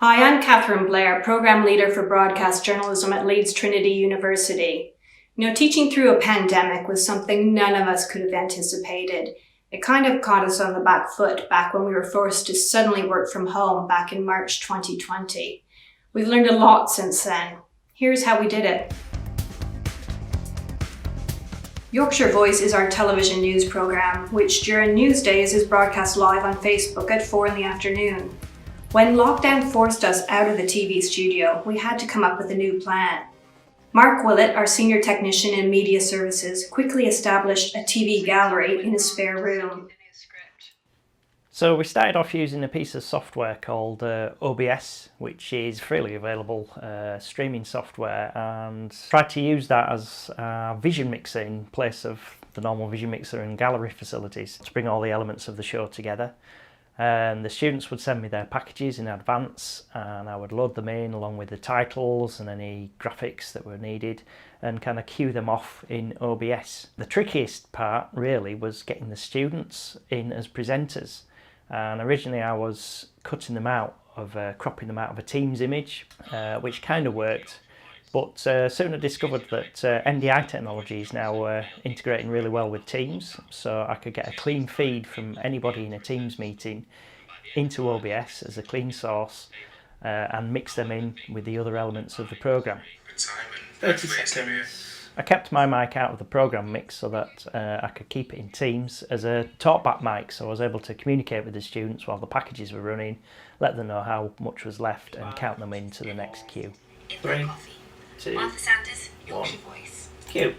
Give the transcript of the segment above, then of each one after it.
Hi, I'm Catherine Blair, Programme Leader for Broadcast Journalism at Leeds Trinity University. Teaching through a pandemic was something none of us could have anticipated. It kind of caught us on the back foot back when we were forced to suddenly work from home back in March 2020. We've learned a lot since then. Here's how we did it. Yorkshire Voice is our television news programme, which during news days is broadcast live on Facebook at 4 in the afternoon. When lockdown forced us out of the TV studio, we had to come up with a new plan. Mark Willett, our senior technician in media services, quickly established a TV gallery in his spare room. So we started off using a piece of software called OBS, which is freely available streaming software, and tried to use that as a vision mixer in place of the normal vision mixer and gallery facilities to bring all the elements of the show together. And the students would send me their packages in advance, and I would load them in along with the titles and any graphics that were needed and kind of queue them off in OBS. The trickiest part really was getting the students in as presenters, and originally I was cutting them out of cropping them out of a Teams image, which kind of worked. But soon I discovered that NDI technology is now integrating really well with Teams, so I could get a clean feed from anybody in a Teams meeting into OBS as a clean source and mix them in with the other elements of the programme. 30 seconds. I kept my mic out of the programme mix so that I could keep it in Teams as a talkback mic, so I was able to communicate with the students while the packages were running, let them know how much was left and count them into the next queue. 3, 2, Martha Sanders, Yorkshire Voice. Cue.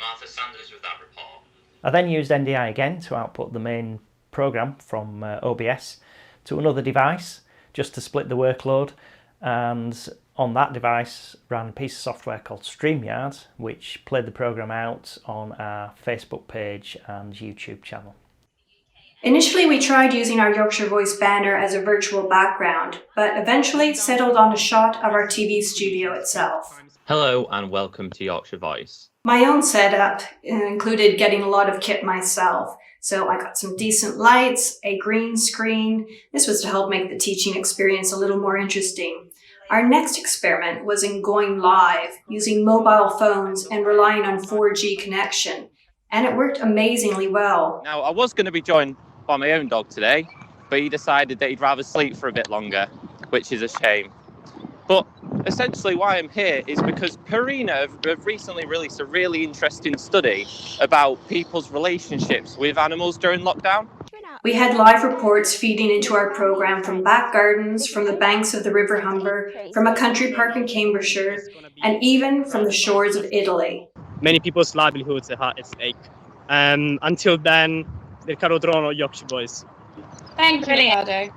Martha Sanders with that report. I then used NDI again to output the main programme from OBS to another device just to split the workload, and on that device ran a piece of software called StreamYard, which played the programme out on our Facebook page and YouTube channel. Initially, we tried using our Yorkshire Voice banner as a virtual background, but eventually settled on a shot of our TV studio itself. Hello and welcome to Yorkshire Voice. My own setup included getting a lot of kit myself, so I got some decent lights, a green screen. This was to help make the teaching experience a little more interesting. Our next experiment was in going live, using mobile phones and relying on 4G connection, and it worked amazingly well. Now, I was going to be joined by my own dog today, but he decided that he'd rather sleep for a bit longer, which is a shame. But essentially why I'm here is because Purina have recently released a really interesting study about people's relationships with animals during lockdown. We had live reports feeding into our programme from back gardens, from the banks of the River Humber, from a country park in Cambridgeshire, and even from the shores of Italy. Many people's livelihoods are at stake. Until then, the Caro Drono Yorkshire Voice. Thank you, Leonardo.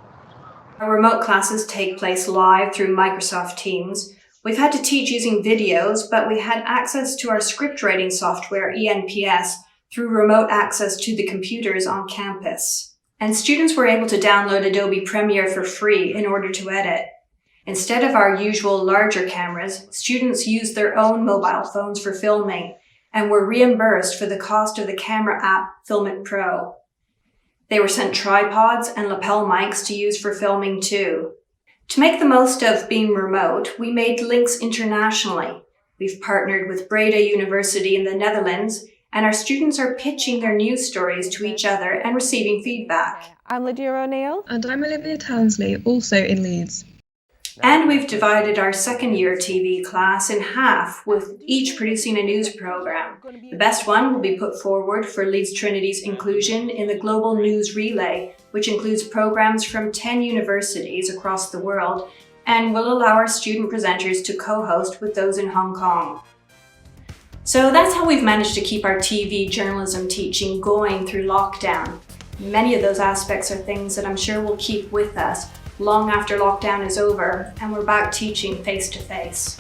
Our remote classes take place live through Microsoft Teams. We've had to teach using videos, but we had access to our script writing software, ENPS, through remote access to the computers on campus. And students were able to download Adobe Premiere for free in order to edit. Instead of our usual larger cameras, students used their own mobile phones for filming and were reimbursed for the cost of the camera app Filmic Pro. They were sent tripods and lapel mics to use for filming too. To make the most of being remote, we made links internationally. We've partnered with Breda University in the Netherlands, and our students are pitching their news stories to each other and receiving feedback. I'm Lydia O'Neill. And I'm Olivia Townsley, also in Leeds. And we've divided our second year TV class in half, with each producing a news programme. The best one will be put forward for Leeds Trinity's inclusion in the Global News Relay, which includes programmes from 10 universities across the world and will allow our student presenters to co-host with those in Hong Kong. So that's how we've managed to keep our TV journalism teaching going through lockdown. Many of those aspects are things that I'm sure will keep with us long after lockdown is over and we're back teaching face to face.